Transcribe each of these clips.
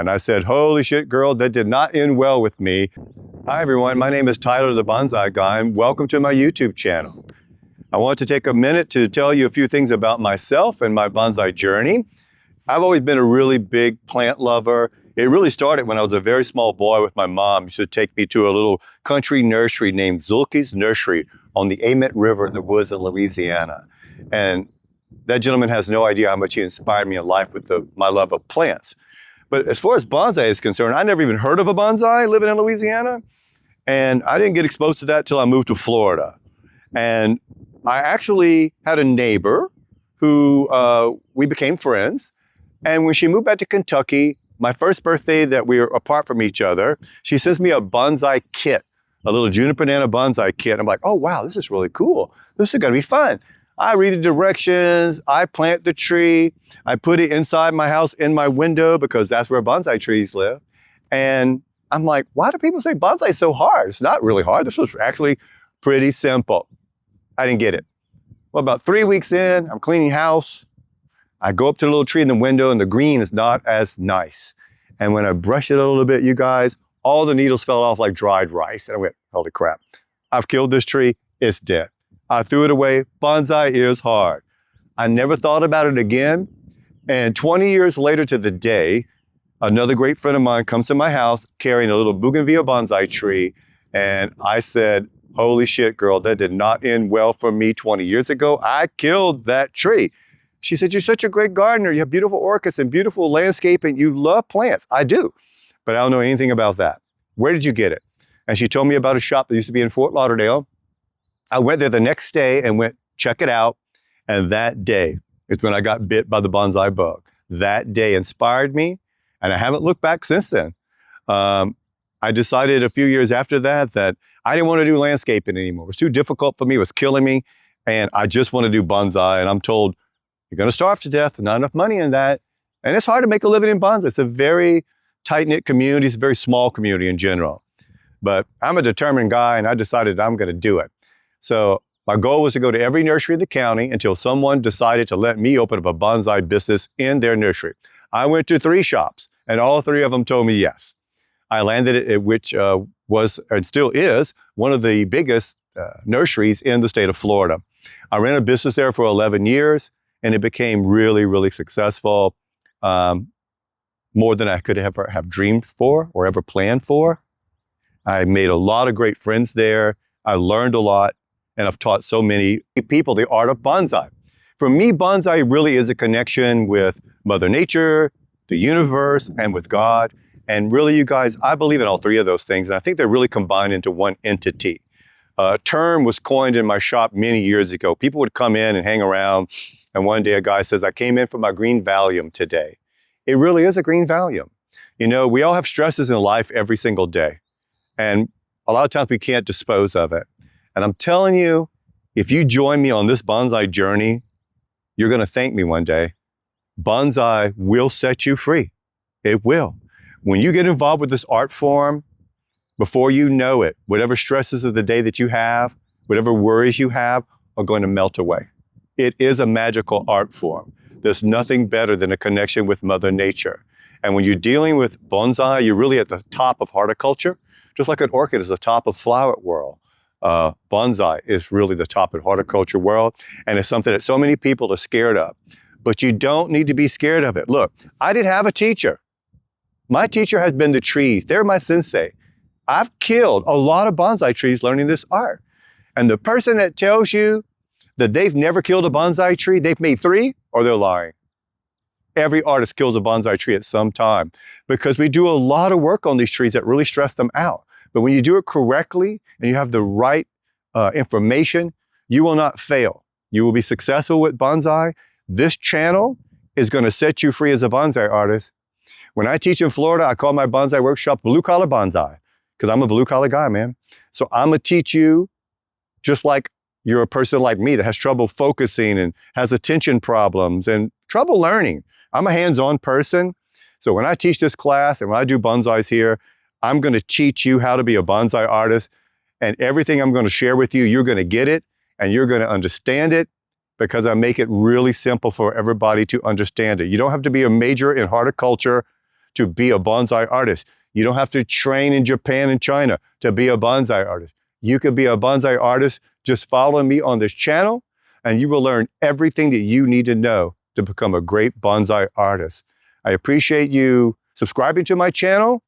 And I said, holy shit, girl, that did not end well with me. Hi, everyone. My name is Tyler, the Bonsai Guy, and welcome to my YouTube channel. I want to take a minute to tell you a few things about myself and my bonsai journey. I've always been a really big plant lover. It really started when I was a very small boy with my mom. She used to take me to a little country nursery named Zulke's Nursery on the Amet River in the woods of Louisiana. And that gentleman has no idea how much he inspired me in life with my love of plants. But as far as bonsai is concerned, I never even heard of a bonsai living in Louisiana. And I didn't get exposed to that till I moved to Florida. And I actually had a neighbor who we became friends. And when she moved back to Kentucky, my first birthday that we were apart from each other, she sends me a bonsai kit, a little juniper banana bonsai kit. I'm like, oh, wow, this is really cool. This is gonna be fun. I read the directions, I plant the tree, I put it inside my house in my window because that's where bonsai trees live. And I'm like, why do people say bonsai is so hard? It's not really hard. This was actually pretty simple. I didn't get it. Well, about 3 weeks in, I'm cleaning house. I go up to the little tree in the window and the green is not as nice. And when I brush it a little bit, you guys, all the needles fell off like dried rice. And I went, holy crap, I've killed this tree, it's dead. I threw it away. Bonsai is hard. I never thought about it again. And 20 years later to the day, another great friend of mine comes to my house carrying a little bougainvillea bonsai tree. And I said, holy shit, girl, that did not end well for me 20 years ago. I killed that tree. She said, you're such a great gardener. You have beautiful orchids and beautiful landscape and you love plants. I do, but I don't know anything about that. Where did you get it? And she told me about a shop that used to be in Fort Lauderdale. I went there the next day and went, check it out. And that day is when I got bit by the bonsai bug. That day inspired me, and I haven't looked back since then. I decided a few years after that I didn't want to do landscaping anymore. It was too difficult for me, it was killing me, and I just want to do bonsai. And I'm told, you're going to starve to death, not enough money in that. And it's hard to make a living in bonsai. It's a very tight-knit community, it's a very small community in general. But I'm a determined guy, and I decided I'm going to do it. So my goal was to go to every nursery in the county until someone decided to let me open up a bonsai business in their nursery. I went to 3 shops, and all 3 of them told me yes. I landed at which was, and still is, one of the biggest nurseries in the state of Florida. I ran a business there for 11 years, and it became really, really successful, more than I could ever have dreamed for or ever planned for. I made a lot of great friends there. I learned a lot. And I've taught so many people the art of bonsai. For me, bonsai really is a connection with Mother Nature, the universe, and with God. And really, you guys, I believe in all 3 of those things. And I think they're really combined into one entity. A term was coined in my shop many years ago. People would come in and hang around. And one day a guy says, I came in for my green Valium today. It really is a green Valium. You know, we all have stresses in life every single day. And a lot of times we can't dispose of it. And I'm telling you, if you join me on this bonsai journey, you're going to thank me one day. Bonsai will set you free. It will. When you get involved with this art form, before you know it, whatever stresses of the day that you have, whatever worries you have, are going to melt away. It is a magical art form. There's nothing better than a connection with Mother Nature. And when you're dealing with bonsai, you're really at the top of horticulture, just like an orchid is the top of flower world. Bonsai is really the top of horticulture world, and it's something that so many people are scared of. But you don't need to be scared of it. Look, I didn't have a teacher. My teacher has been the trees. They're my sensei. I've killed a lot of bonsai trees learning this art. And the person that tells you that they've never killed a bonsai tree, they've made 3, or they're lying. Every artist kills a bonsai tree at some time because we do a lot of work on these trees that really stress them out. But when you do it correctly and you have the right information, you will not fail. You will be successful with bonsai. This channel is going to set you free as a bonsai artist. When I teach in Florida, I call my bonsai workshop Blue Collar Bonsai because I'm a blue collar guy, man. So I'm going to teach you just like you're a person like me that has trouble focusing and has attention problems and trouble learning. I'm a hands-on person. So when I teach this class and when I do bonsais here, I'm going to teach you how to be a bonsai artist, and everything I'm going to share with you, you're going to get it and you're going to understand it because I make it really simple for everybody to understand it. You don't have to be a major in horticulture to be a bonsai artist. You don't have to train in Japan and China to be a bonsai artist. You could be a bonsai artist just following me on this channel, and you will learn everything that you need to know to become a great bonsai artist. I appreciate you subscribing to my channel.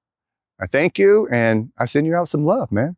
I thank you, and I send you out some love, man.